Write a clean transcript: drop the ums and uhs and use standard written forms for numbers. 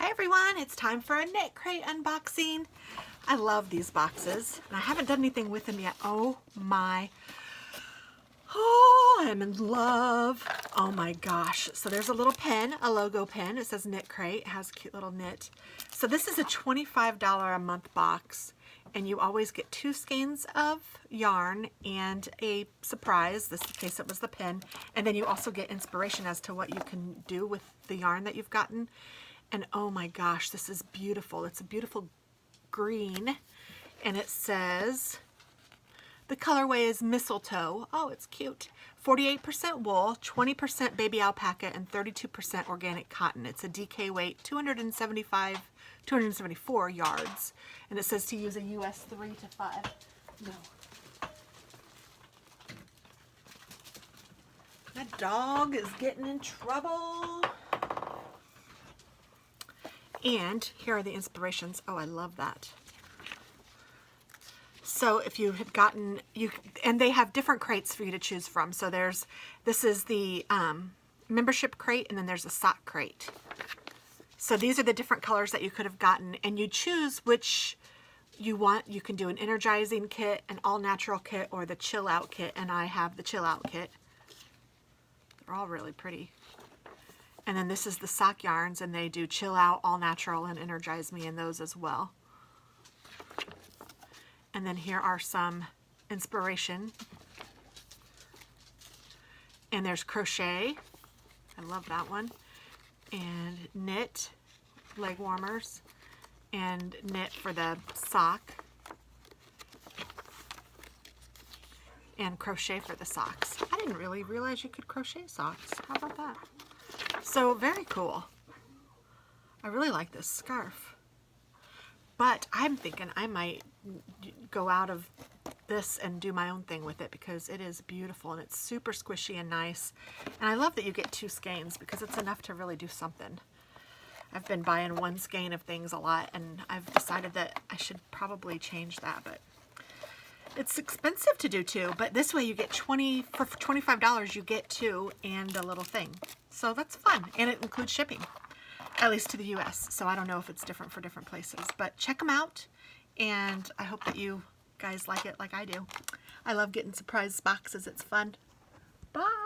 Hi everyone, it's time for a Knit Crate unboxing. I love these boxes and I haven't done anything with them yet. Oh my, oh, I'm in love. Oh my gosh. So there's a little pin, a logo pin. It says Knit Crate. It has a cute little knit. So this is a $25 a month box and you always get 2 skeins of yarn and a surprise. This case it was the pin. And then you also get inspiration as to what you can do with the yarn that you've gotten. And oh my gosh, this is beautiful. It's a beautiful green. And it says, the colorway is mistletoe. Oh, it's cute. 48% wool, 20% baby alpaca, and 32% organic cotton. It's a DK weight, 274 yards. And it says to use a US 3 to 5. No. My dog is getting in trouble. And here are the inspirations. Oh, I love that. So if you had gotten, and they have different crates for you to choose from. So this is the membership crate, and then there's a sock crate. So these are the different colors that you could have gotten, and you choose which you want. You can do an energizing kit, an all natural kit, or the chill out kit, and I have the chill out kit. They're all really pretty. And then this is the sock yarns, and they do chill out, all natural, and energize me in those as well. And then here are some inspiration. And there's crochet. I love that one. And knit, leg warmers, and knit for the sock. And crochet for the socks. I didn't really realize you could crochet socks. How about that? So very cool. I really like this scarf. But I'm thinking I might go out of this and do my own thing with it because it is beautiful and it's super squishy and nice. And I love that you get 2 skeins because it's enough to really do something. I've been buying 1 skein of things a lot and I've decided that I should probably change that, but it's expensive to do 2, but this way you get for $25 you get 2 and a little thing. So that's fun, and it includes shipping, at least to the US. So I don't know if it's different for different places, but check them out, and I hope that you guys like it like I do. I love getting surprise boxes. It's fun. Bye.